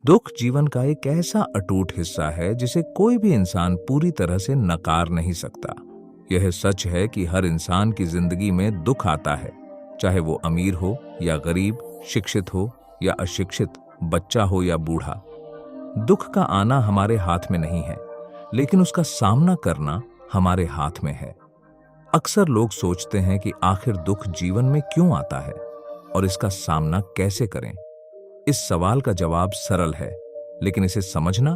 दुख जीवन का एक ऐसा अटूट हिस्सा है जिसे कोई भी इंसान पूरी तरह से नकार नहीं सकता। यह सच है कि हर इंसान की जिंदगी में दुख आता है, चाहे वो अमीर हो या गरीब, शिक्षित हो या अशिक्षित, बच्चा हो या बूढ़ा। दुख का आना हमारे हाथ में नहीं है, लेकिन उसका सामना करना हमारे हाथ में है। अक्सर लोग सोचते हैं कि आखिर दुख जीवन में क्यों आता है और इसका सामना कैसे करें। इस सवाल का जवाब सरल है, लेकिन इसे समझना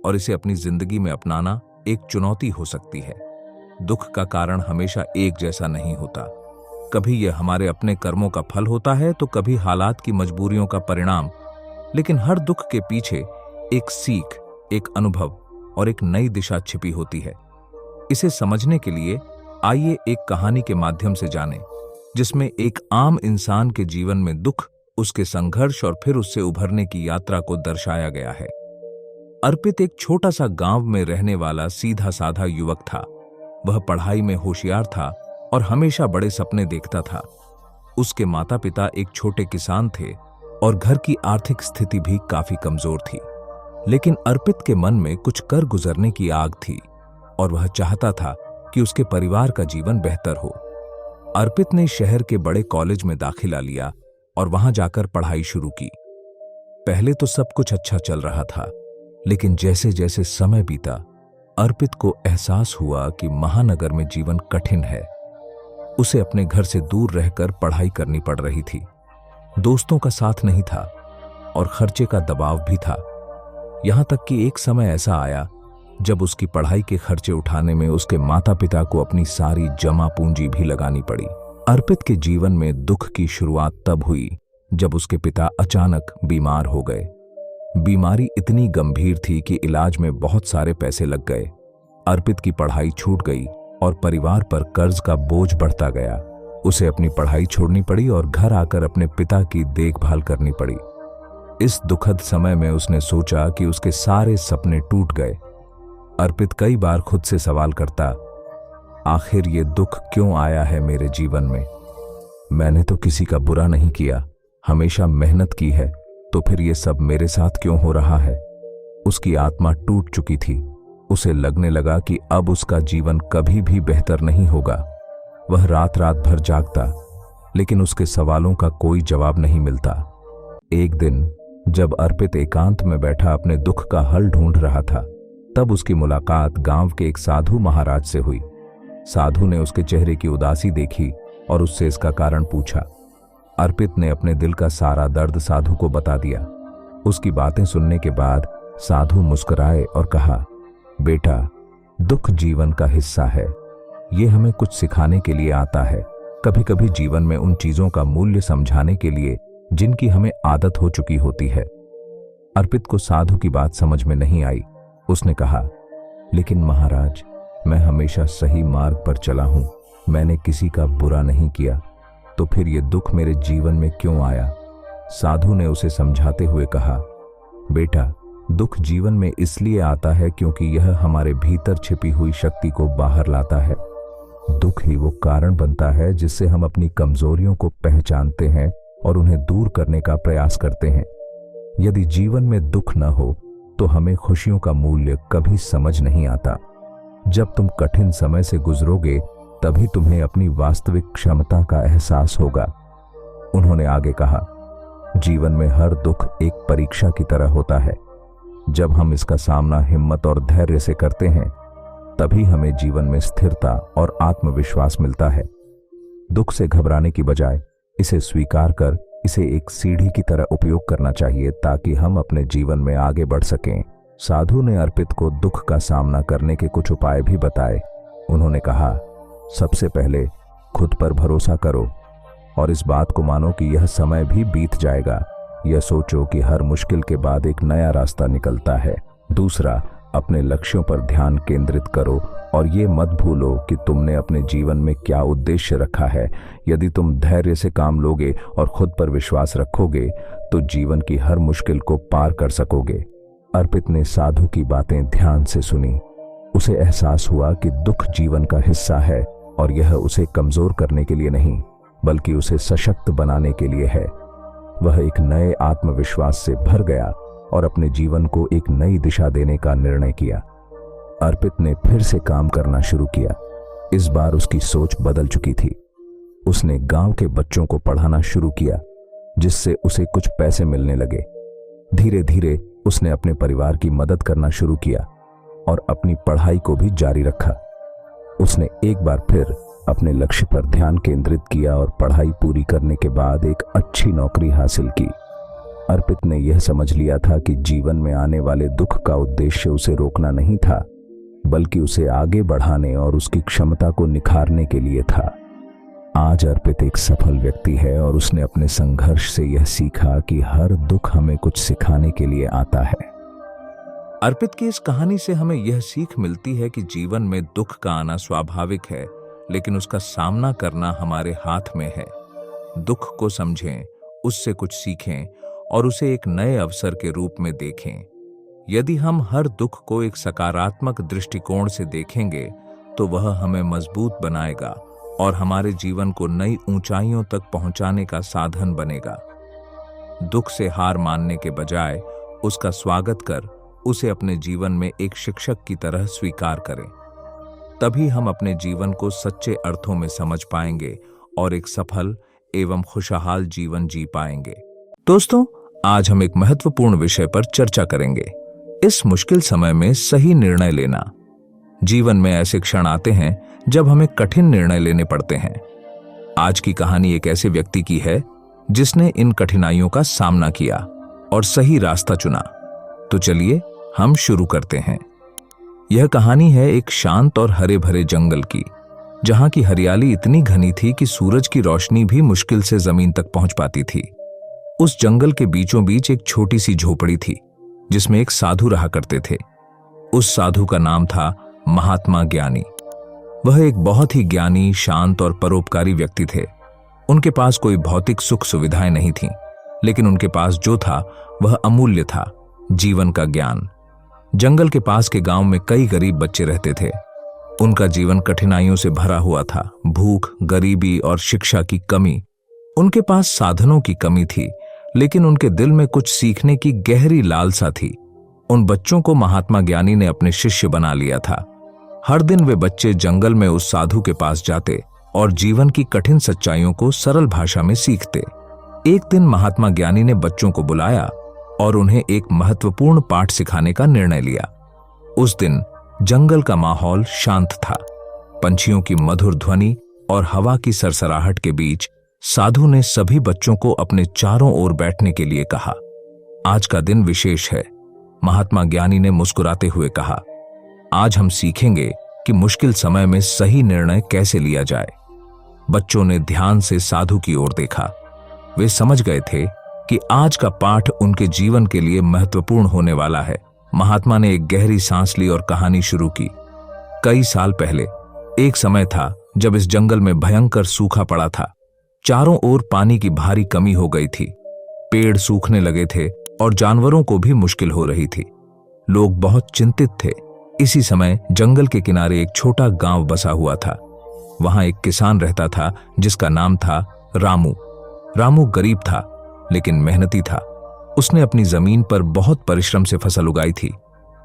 और इसे अपनी जिंदगी में अपनाना एक चुनौती हो सकती है। दुख का कारण हमेशा एक जैसा नहीं होता। कभी यह हमारे अपने कर्मों का फल होता है तो कभी हालात की मजबूरियों का परिणाम। लेकिन हर दुख के पीछे एक सीख, एक अनुभव और एक नई दिशा छिपी होती है। इसे समझने के लिए आइए एक कहानी के माध्यम से जानें, जिसमें एक आम इंसान के जीवन में दुख, उसके संघर्ष और फिर उससे उभरने की यात्रा को दर्शाया गया है। अर्पित एक छोटा सा गांव में रहने वाला सीधा साधा युवक था। वह पढ़ाई में होशियार था और हमेशा बड़े सपने देखता था। उसके माता पिता एक छोटे किसान थे और घर की आर्थिक स्थिति भी काफी कमजोर थी। लेकिन अर्पित के मन में कुछ कर गुजरने की आग थी और वह चाहता था कि उसके परिवार का जीवन बेहतर हो। अर्पित ने शहर के बड़े कॉलेज में दाखिला लिया और वहां जाकर पढ़ाई शुरू की। पहले तो सब कुछ अच्छा चल रहा था, लेकिन जैसे जैसे समय बीता, अर्पित को एहसास हुआ कि महानगर में जीवन कठिन है। उसे अपने घर से दूर रहकर पढ़ाई करनी पड़ रही थी। दोस्तों का साथ नहीं था और खर्चे का दबाव भी था। यहां तक कि एक समय ऐसा आया जब उसकी पढ़ाई के खर्चे उठाने में उसके माता पिता को अपनी सारी जमा पूंजी भी लगानी पड़ी। अर्पित के जीवन में दुख की शुरुआत तब हुई जब उसके पिता अचानक बीमार हो गए। बीमारी इतनी गंभीर थी कि इलाज में बहुत सारे पैसे लग गए। अर्पित की पढ़ाई छूट गई और परिवार पर कर्ज का बोझ बढ़ता गया। उसे अपनी पढ़ाई छोड़नी पड़ी और घर आकर अपने पिता की देखभाल करनी पड़ी। इस दुखद समय में उसने सोचा कि उसके सारे सपने टूट गए। अर्पित कई बार खुद से सवाल करता, आखिर ये दुख क्यों आया है मेरे जीवन में? मैंने तो किसी का बुरा नहीं किया, हमेशा मेहनत की है, तो फिर ये सब मेरे साथ क्यों हो रहा है? उसकी आत्मा टूट चुकी थी। उसे लगने लगा कि अब उसका जीवन कभी भी बेहतर नहीं होगा। वह रात रात भर जागता, लेकिन उसके सवालों का कोई जवाब नहीं मिलता। एक दिन जब अर्पित एकांत में बैठा अपने दुख का हल ढूंढ रहा था, तब उसकी मुलाकात गांव के एक साधु महाराज से हुई। साधु ने उसके चेहरे की उदासी देखी और उससे इसका कारण पूछा। अर्पित ने अपने दिल का सारा दर्द साधु को बता दिया। उसकी बातें सुनने के बाद साधु मुस्कुराए और कहा, बेटा, दुख जीवन का हिस्सा है। ये हमें कुछ सिखाने के लिए आता है, कभी कभी जीवन में उन चीजों का मूल्य समझाने के लिए जिनकी हमें आदत हो चुकी होती है। अर्पित को साधु की बात समझ में नहीं आई। उसने कहा, लेकिन महाराज, मैं हमेशा सही मार्ग पर चला हूं, मैंने किसी का बुरा नहीं किया, तो फिर ये दुख मेरे जीवन में क्यों आया? साधु ने उसे समझाते हुए कहा, बेटा, दुख जीवन में इसलिए आता है क्योंकि यह हमारे भीतर छिपी हुई शक्ति को बाहर लाता है। दुख ही वो कारण बनता है जिससे हम अपनी कमजोरियों को पहचानते हैं और उन्हें दूर करने का प्रयास करते हैं। यदि जीवन में दुख न हो तो हमें खुशियों का मूल्य कभी समझ नहीं आता। जब तुम कठिन समय से गुजरोगे, तभी तुम्हें अपनी वास्तविक क्षमता का एहसास होगा। उन्होंने आगे कहा, जीवन में हर दुख एक परीक्षा की तरह होता है। जब हम इसका सामना हिम्मत और धैर्य से करते हैं, तभी हमें जीवन में स्थिरता और आत्मविश्वास मिलता है। दुख से घबराने की बजाय इसे स्वीकार कर इसे एक सीढ़ी की तरह उपयोग करना चाहिए, ताकि हम अपने जीवन में आगे बढ़ सकें। साधु ने अर्पित को दुख का सामना करने के कुछ उपाय भी बताए। उन्होंने कहा, सबसे पहले खुद पर भरोसा करो और इस बात को मानो कि यह समय भी बीत जाएगा। यह सोचो कि हर मुश्किल के बाद एक नया रास्ता निकलता है। दूसरा, अपने लक्ष्यों पर ध्यान केंद्रित करो और ये मत भूलो कि तुमने अपने जीवन में क्या उद्देश्य रखा है। यदि तुम धैर्य से काम लोगे और खुद पर विश्वास रखोगे, तो जीवन की हर मुश्किल को पार कर सकोगे। अर्पित ने साधु की बातें ध्यान से सुनी। उसे एहसास हुआ कि दुख जीवन का हिस्सा है और यह उसे कमजोर करने के लिए नहीं, बल्कि उसे सशक्त बनाने के लिए है। वह एक नए आत्मविश्वास से भर गया और अपने जीवन को एक नई दिशा देने का निर्णय किया। अर्पित ने फिर से काम करना शुरू किया। इस बार उसकी सोच बदल चुकी थी। उसने गांव के बच्चों को पढ़ाना शुरू किया, जिससे उसे कुछ पैसे मिलने लगे। धीरे धीरे उसने अपने परिवार की मदद करना शुरू किया और अपनी पढ़ाई को भी जारी रखा। उसने एक बार फिर अपने लक्ष्य पर ध्यान केंद्रित किया और पढ़ाई पूरी करने के बाद एक अच्छी नौकरी हासिल की। अर्पित ने यह समझ लिया था कि जीवन में आने वाले दुख का उद्देश्य उसे रोकना नहीं था, बल्कि उसे आगे बढ़ाने और उसकी क्षमता को निखारने के लिए था। आज अर्पित एक सफल व्यक्ति है और उसने अपने संघर्ष से यह सीखा कि हर दुख हमें कुछ सिखाने के लिए आता है। अर्पित की इस कहानी से हमें यह सीख मिलती है कि जीवन में दुख का आना स्वाभाविक है, लेकिन उसका सामना करना हमारे हाथ में है। दुख को समझें, उससे कुछ सीखें और उसे एक नए अवसर के रूप में देखें। यदि हम हर दुख को एक सकारात्मक दृष्टिकोण से देखेंगे तो वह हमें मजबूत बनाएगा और हमारे जीवन को नई ऊंचाइयों तक पहुंचाने का साधन बनेगा। दुख से हार मानने के बजाय उसका स्वागत कर उसे अपने जीवन में एक शिक्षक की तरह स्वीकार करें। तभी हम अपने जीवन को सच्चे अर्थों में समझ पाएंगे और एक सफल एवं खुशहाल जीवन जी पाएंगे। दोस्तों, आज हम एक महत्वपूर्ण विषय पर चर्चा करेंगे। इस मुश्किल समय में सही निर्णय लेना। जीवन में ऐसे क्षण आते हैं जब हमें कठिन निर्णय लेने पड़ते हैं। आज की कहानी एक ऐसे व्यक्ति की है जिसने इन कठिनाइयों का सामना किया और सही रास्ता चुना। तो चलिए हम शुरू करते हैं। यह कहानी है एक शांत और हरे भरे जंगल की, जहां की हरियाली इतनी घनी थी कि सूरज की रोशनी भी मुश्किल से जमीन तक पहुंच पाती थी। उस जंगल के बीचों बीच एक छोटी सी झोपड़ी थी, जिसमें एक साधु रहा करते थे। उस साधु का नाम था महात्मा ज्ञानी। वह एक बहुत ही ज्ञानी, शांत और परोपकारी व्यक्ति थे। उनके पास कोई भौतिक सुख सुविधाएं नहीं थीं, लेकिन उनके पास जो था वह अमूल्य था, जीवन का ज्ञान। जंगल के पास के गांव में कई गरीब बच्चे रहते थे। उनका जीवन कठिनाइयों से भरा हुआ था। भूख, गरीबी और शिक्षा की कमी। उनके पास साधनों की कमी थी, लेकिन उनके दिल में कुछ सीखने की गहरी लालसा थी। उन बच्चों को महात्मा ज्ञानी ने अपने शिष्य बना लिया था। हर दिन वे बच्चे जंगल में उस साधु के पास जाते और जीवन की कठिन सच्चाइयों को सरल भाषा में सीखते। एक दिन महात्मा ज्ञानी ने बच्चों को बुलाया और उन्हें एक महत्वपूर्ण पाठ सिखाने का निर्णय लिया। उस दिन जंगल का माहौल शांत था। पंछियों की मधुर ध्वनि और हवा की सरसराहट के बीच साधु ने सभी बच्चों को अपने चारों ओर बैठने के लिए कहा। आज का दिन विशेष है, महात्मा ज्ञानी ने मुस्कुराते हुए कहा। आज हम सीखेंगे कि मुश्किल समय में सही निर्णय कैसे लिया जाए। बच्चों ने ध्यान से साधु की ओर देखा। वे समझ गए थे कि आज का पाठ उनके जीवन के लिए महत्वपूर्ण होने वाला है। महात्मा ने एक गहरी सांस ली और कहानी शुरू की। कई साल पहले एक समय था जब इस जंगल में भयंकर सूखा पड़ा था। चारों ओर पानी की भारी कमी हो गई थी। पेड़ सूखने लगे थे और जानवरों को भी मुश्किल हो रही थी। लोग बहुत चिंतित थे। इसी समय जंगल के किनारे एक छोटा गांव बसा हुआ था। वहां एक किसान रहता था जिसका नाम था रामू। रामू गरीब था, लेकिन मेहनती था। उसने अपनी जमीन पर बहुत परिश्रम से फसल उगाई थी,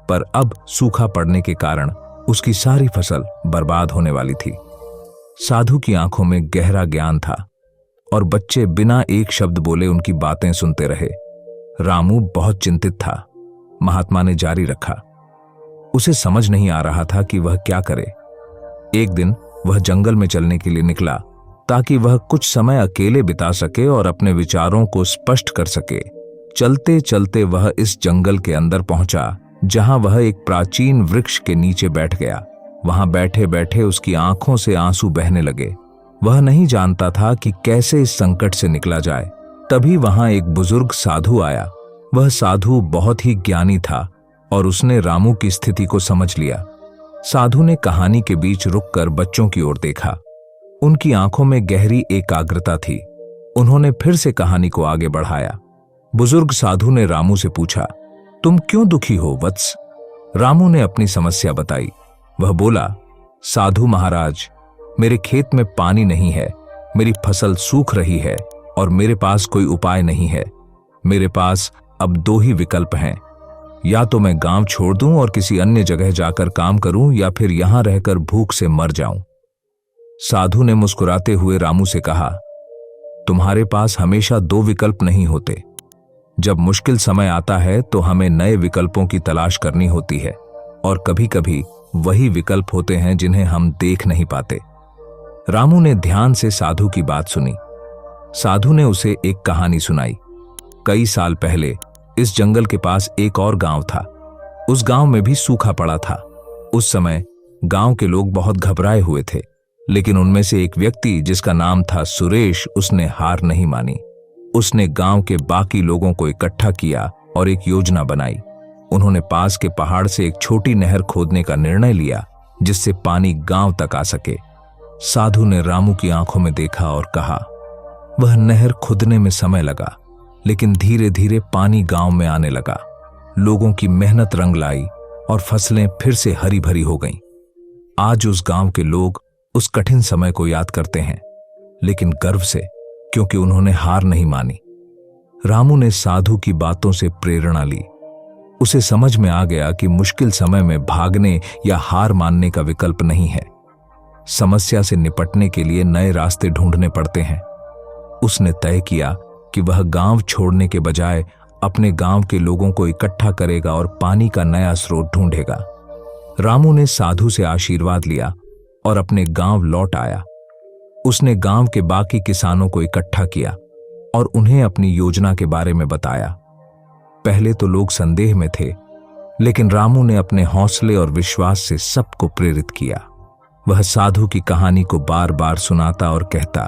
पर अब सूखा पड़ने के कारण उसकी सारी फसल बर्बाद होने वाली थी। साधु की आंखों में गहरा ज्ञान था और बच्चे बिना एक शब्द बोले उनकी बातें सुनते रहे। रामू बहुत चिंतित था। महात्मा ने जारी रखा। उसे समझ नहीं आ रहा था कि वह क्या करे। एक दिन वह जंगल में चलने के लिए निकला ताकि वह कुछ समय अकेले बिता सके और अपने विचारों को स्पष्ट कर सके। चलते चलते वह इस जंगल के अंदर पहुंचा, जहां वह एक प्राचीन वृक्ष के नीचे बैठ गया। वहां बैठे बैठे उसकी आंखों से आंसू बहने लगे। वह नहीं जानता था कि कैसे इस संकट से निकला जाए। तभी वहां एक बुजुर्ग साधु आया। वह साधु बहुत ही ज्ञानी था और उसने रामू की स्थिति को समझ लिया। साधु ने कहानी के बीच रुककर बच्चों की ओर देखा। उनकी आंखों में गहरी एकाग्रता थी। उन्होंने फिर से कहानी को आगे बढ़ाया। बुजुर्ग साधु ने रामू से पूछा, तुम क्यों दुखी हो वत्स? रामू ने अपनी समस्या बताई। वह बोला, साधु महाराज, मेरे खेत में पानी नहीं है, मेरी फसल सूख रही है और मेरे पास कोई उपाय नहीं है। मेरे पास अब दो ही विकल्प हैं, या तो मैं गांव छोड़ दूं और किसी अन्य जगह जाकर काम करूं, या फिर यहां रहकर भूख से मर जाऊं। साधु ने मुस्कुराते हुए रामू से कहा, तुम्हारे पास हमेशा दो विकल्प नहीं होते। जब मुश्किल समय आता है तो हमें नए विकल्पों की तलाश करनी होती है, और कभी कभी वही विकल्प होते हैं जिन्हें हम देख नहीं पाते। रामू ने ध्यान से साधु की बात सुनी। साधु ने उसे एक कहानी सुनाई। कई साल पहले इस जंगल के पास एक और गांव था। उस गांव में भी सूखा पड़ा था। उस समय गांव के लोग बहुत घबराए हुए थे, लेकिन उनमें से एक व्यक्ति जिसका नाम था सुरेश, उसने हार नहीं मानी। उसने गांव के बाकी लोगों को इकट्ठा किया और एक योजना बनाई। उन्होंने पास के पहाड़ से एक छोटी नहर खोदने का निर्णय लिया, जिससे पानी गांव तक आ सके। साधु ने रामू की आंखों में देखा और कहा, वह नहर खुदने में समय लगा, लेकिन धीरे धीरे पानी गांव में आने लगा। लोगों की मेहनत रंग लाई और फसलें फिर से हरी भरी हो गईं। आज उस गांव के लोग उस कठिन समय को याद करते हैं, लेकिन गर्व से, क्योंकि उन्होंने हार नहीं मानी। रामू ने साधु की बातों से प्रेरणा ली। उसे समझ में आ गया कि मुश्किल समय में भागने या हार मानने का विकल्प नहीं है। समस्या से निपटने के लिए नए रास्ते ढूंढने पड़ते हैं। उसने तय किया कि वह गांव छोड़ने के बजाय अपने गांव के लोगों को इकट्ठा करेगा और पानी का नया स्रोत ढूंढेगा। रामू ने साधु से आशीर्वाद लिया और अपने गांव लौट आया। उसने गांव के बाकी किसानों को इकट्ठा किया और उन्हें अपनी योजना के बारे में बताया। पहले तो लोग संदेह में थे, लेकिन रामू ने अपने हौसले और विश्वास से सबको प्रेरित किया। वह साधु की कहानी को बार बार सुनाता और कहता,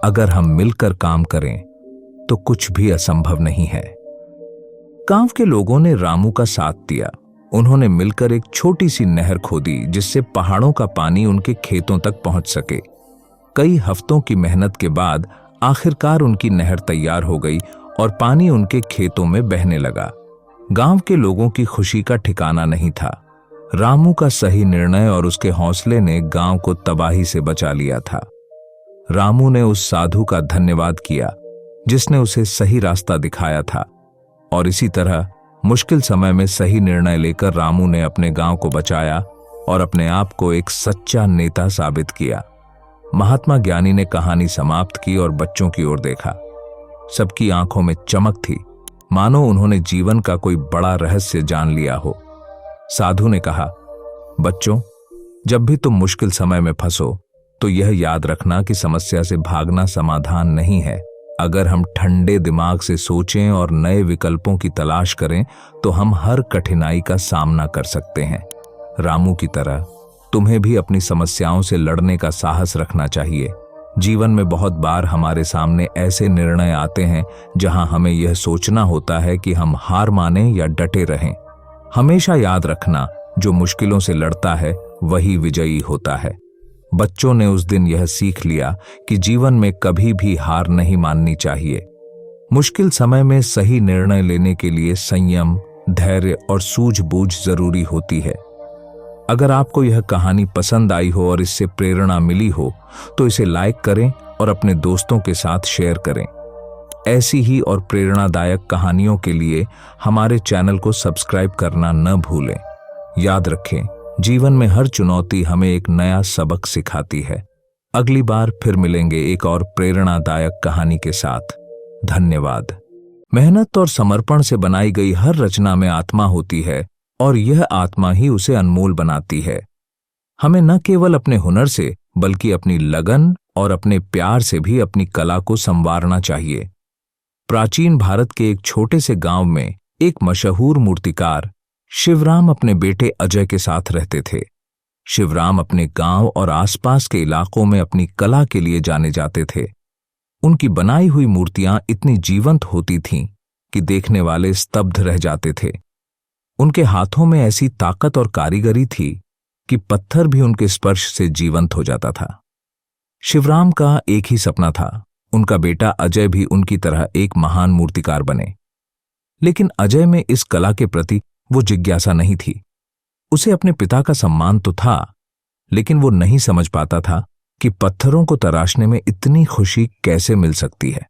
अगर हम मिलकर काम करें तो कुछ भी असंभव नहीं है। गांव के लोगों ने रामू का साथ दिया। उन्होंने मिलकर एक छोटी सी नहर खोदी, जिससे पहाड़ों का पानी उनके खेतों तक पहुंच सके। कई हफ्तों की मेहनत के बाद आखिरकार उनकी नहर तैयार हो गई और पानी उनके खेतों में बहने लगा। गांव के लोगों की खुशी का ठिकाना नहीं था। रामू का सही निर्णय और उसके हौसले ने गांव को तबाही से बचा लिया था। रामू ने उस साधु का धन्यवाद किया जिसने उसे सही रास्ता दिखाया था, और इसी तरह मुश्किल समय में सही निर्णय लेकर रामू ने अपने गांव को बचाया और अपने आप को एक सच्चा नेता साबित किया। महात्मा ज्ञानी ने कहानी समाप्त की और बच्चों की ओर देखा। सबकी आंखों में चमक थी, मानो उन्होंने जीवन का कोई बड़ा रहस्य जान लिया हो। साधु ने कहा, बच्चों, जब भी तुम मुश्किल समय में फंसो तो यह याद रखना कि समस्या से भागना समाधान नहीं है। अगर हम ठंडे दिमाग से सोचें और नए विकल्पों की तलाश करें तो हम हर कठिनाई का सामना कर सकते हैं। रामू की तरह तुम्हें भी अपनी समस्याओं से लड़ने का साहस रखना चाहिए। जीवन में बहुत बार हमारे सामने ऐसे निर्णय आते हैं जहां हमें यह सोचना होता है कि हम हार मानें या डटे रहें। हमेशा याद रखना, जो मुश्किलों से लड़ता है वही विजयी होता है। बच्चों ने उस दिन यह सीख लिया कि जीवन में कभी भी हार नहीं माननी चाहिए। मुश्किल समय में सही निर्णय लेने के लिए संयम, धैर्य और सूझबूझ जरूरी होती है। अगर आपको यह कहानी पसंद आई हो और इससे प्रेरणा मिली हो तो इसे लाइक करें और अपने दोस्तों के साथ शेयर करें। ऐसी ही और प्रेरणादायक कहानियों के लिए हमारे चैनल को सब्सक्राइब करना न भूलें। याद रखें, जीवन में हर चुनौती हमें एक नया सबक सिखाती है। अगली बार फिर मिलेंगे एक और प्रेरणादायक कहानी के साथ। धन्यवाद। मेहनत और समर्पण से बनाई गई हर रचना में आत्मा होती है और यह आत्मा ही उसे अनमोल बनाती है। हमें न केवल अपने हुनर से बल्कि अपनी लगन और अपने प्यार से भी अपनी कला को संवारना चाहिए। प्राचीन भारत के एक छोटे से गांव में एक मशहूर मूर्तिकार शिवराम अपने बेटे अजय के साथ रहते थे। शिवराम अपने गांव और आसपास के इलाकों में अपनी कला के लिए जाने जाते थे। उनकी बनाई हुई मूर्तियां इतनी जीवंत होती थीं कि देखने वाले स्तब्ध रह जाते थे। उनके हाथों में ऐसी ताकत और कारीगरी थी कि पत्थर भी उनके स्पर्श से जीवंत हो जाता था। शिवराम का एक ही सपना था, उनका बेटा अजय भी उनकी तरह एक महान मूर्तिकार बने। लेकिन अजय में इस कला के प्रति वो जिज्ञासा नहीं थी। उसे अपने पिता का सम्मान तो था, लेकिन वो नहीं समझ पाता था कि पत्थरों को तराशने में इतनी खुशी कैसे मिल सकती है।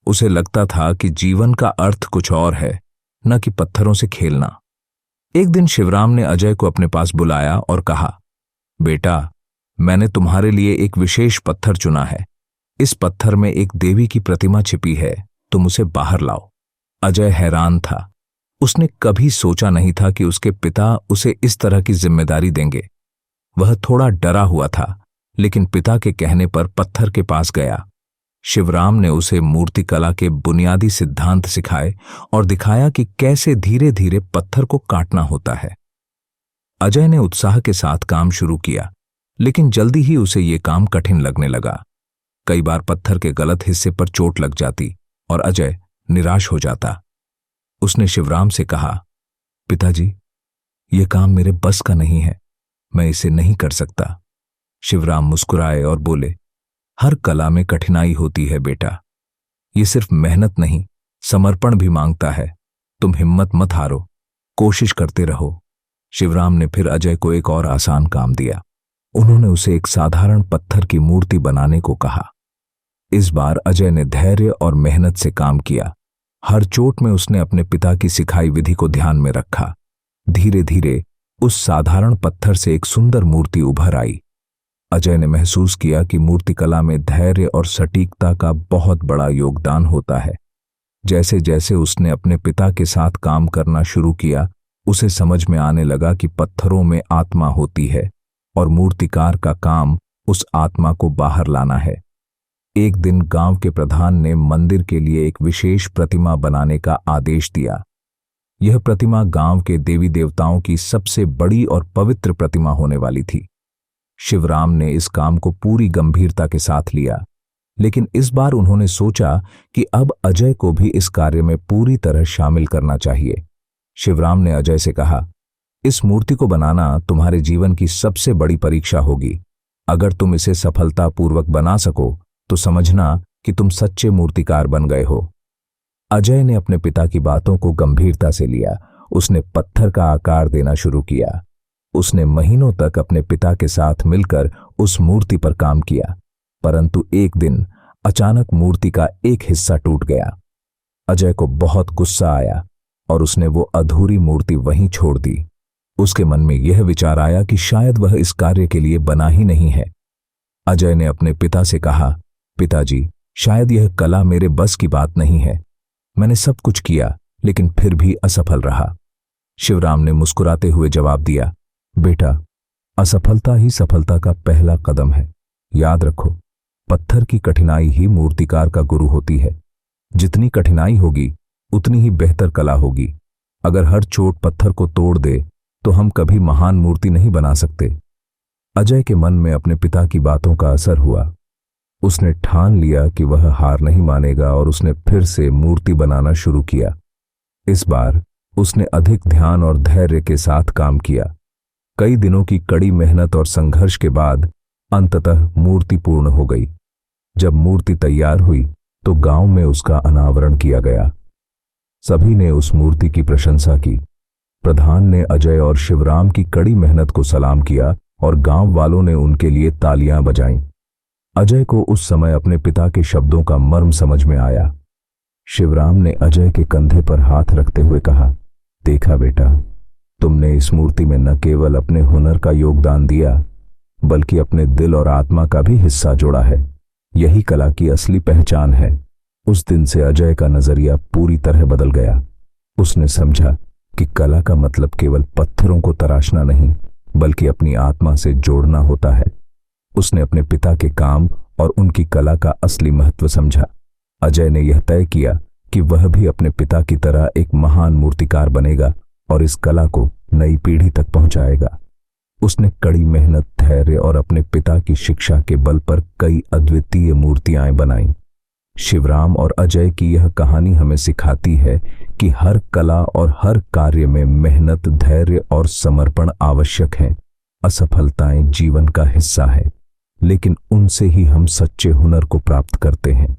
उसे लगता था कि जीवन का अर्थ कुछ और है, न कि पत्थरों से खेलना। एक दिन शिवराम ने अजय को अपने पास बुलाया और कहा, बेटा, मैंने तुम्हारे लिए एक विशेष पत्थर चुना है। इस पत्थर में एक देवी की प्रतिमा छिपी है, तुम उसे बाहर लाओ। अजय हैरान था। उसने कभी सोचा नहीं था कि उसके पिता उसे इस तरह की जिम्मेदारी देंगे। वह थोड़ा डरा हुआ था, लेकिन पिता के कहने पर पत्थर के पास गया। शिवराम ने उसे मूर्तिकला के बुनियादी सिद्धांत सिखाए और दिखाया कि कैसे धीरे धीरे पत्थर को काटना होता है। अजय ने उत्साह के साथ काम शुरू किया, लेकिन जल्दी ही उसे ये काम कठिन लगने लगा। कई बार पत्थर के गलत हिस्से पर चोट लग जाती और अजय निराश हो जाता। उसने शिवराम से कहा, पिताजी, यह काम मेरे बस का नहीं है, मैं इसे नहीं कर सकता। शिवराम मुस्कुराए और बोले, हर कला में कठिनाई होती है बेटा। ये सिर्फ मेहनत नहीं, समर्पण भी मांगता है। तुम हिम्मत मत हारो, कोशिश करते रहो। शिवराम ने फिर अजय को एक और आसान काम दिया। उन्होंने उसे एक साधारण पत्थर की मूर्ति बनाने को कहा। इस बार अजय ने धैर्य और मेहनत से काम किया। हर चोट में उसने अपने पिता की सिखाई विधि को ध्यान में रखा। धीरे धीरे उस साधारण पत्थर से एक सुंदर मूर्ति उभर आई। अजय ने महसूस किया कि मूर्तिकला में धैर्य और सटीकता का बहुत बड़ा योगदान होता है। जैसे जैसे उसने अपने पिता के साथ काम करना शुरू किया, उसे समझ में आने लगा कि पत्थरों में आत्मा होती है और मूर्तिकार का काम उस आत्मा को बाहर लाना है। एक दिन गांव के प्रधान ने मंदिर के लिए एक विशेष प्रतिमा बनाने का आदेश दिया। यह प्रतिमा गांव के देवी देवताओं की सबसे बड़ी और पवित्र प्रतिमा होने वाली थी। शिवराम ने इस काम को पूरी गंभीरता के साथ लिया, लेकिन इस बार उन्होंने सोचा कि अब अजय को भी इस कार्य में पूरी तरह शामिल करना चाहिए। शिवराम ने अजय से कहा, इस मूर्ति को बनाना तुम्हारे जीवन की सबसे बड़ी परीक्षा होगी। अगर तुम इसे सफलतापूर्वक बना सको तो समझना कि तुम सच्चे मूर्तिकार बन गए हो। अजय ने अपने पिता की बातों को गंभीरता से लिया। उसने पत्थर का आकार देना शुरू किया। उसने महीनों तक अपने पिता के साथ मिलकर उस मूर्ति पर काम किया, परंतु एक दिन अचानक मूर्ति का एक हिस्सा टूट गया। अजय को बहुत गुस्सा आया और उसने वो अधूरी मूर्ति वहीं छोड़ दी। उसके मन में यह विचार आया कि शायद वह इस कार्य के लिए बना ही नहीं है। अजय ने अपने पिता से कहा, पिताजी, शायद यह कला मेरे बस की बात नहीं है। मैंने सब कुछ किया, लेकिन फिर भी असफल रहा। शिवराम ने मुस्कुराते हुए जवाब दिया, बेटा, असफलता ही सफलता का पहला कदम है। याद रखो, पत्थर की कठिनाई ही मूर्तिकार का गुरु होती है। जितनी कठिनाई होगी उतनी ही बेहतर कला होगी। अगर हर चोट पत्थर को तोड़ दे तो हम कभी महान मूर्ति नहीं बना सकते। अजय के मन में अपने पिता की बातों का असर हुआ। उसने ठान लिया कि वह हार नहीं मानेगा और उसने फिर से मूर्ति बनाना शुरू किया। इस बार उसने अधिक ध्यान और धैर्य के साथ काम किया। कई दिनों की कड़ी मेहनत और संघर्ष के बाद अंततः मूर्ति पूर्ण हो गई। जब मूर्ति तैयार हुई तो गांव में उसका अनावरण किया गया। सभी ने उस मूर्ति की प्रशंसा की। प्रधान ने अजय और शिवराम की कड़ी मेहनत को सलाम किया और गांव वालों ने उनके लिए तालियां बजाईं। अजय को उस समय अपने पिता के शब्दों का मर्म समझ में आया। शिवराम ने अजय के कंधे पर हाथ रखते हुए कहा, देखा बेटा, तुमने इस मूर्ति में न केवल अपने हुनर का योगदान दिया, बल्कि अपने दिल और आत्मा का भी हिस्सा जोड़ा है। यही कला की असली पहचान है। उस दिन से अजय का नजरिया पूरी तरह बदल गया। उसने समझा कि कला का मतलब केवल पत्थरों को तराशना नहीं, बल्कि अपनी आत्मा से जोड़ना होता है। उसने अपने पिता के काम और उनकी कला का असली महत्व समझा। अजय ने यह तय किया कि वह भी अपने पिता की तरह एक महान मूर्तिकार बनेगा और इस कला को नई पीढ़ी तक पहुंचाएगा। उसने कड़ी मेहनत, धैर्य और अपने पिता की शिक्षा के बल पर कई अद्वितीय मूर्तियां बनाईं। शिवराम और अजय की यह कहानी हमें सिखाती है कि हर कला और हर कार्य में मेहनत, धैर्य और समर्पण आवश्यक हैं। असफलताएं जीवन का हिस्सा है, लेकिन उनसे ही हम सच्चे हुनर को प्राप्त करते हैं।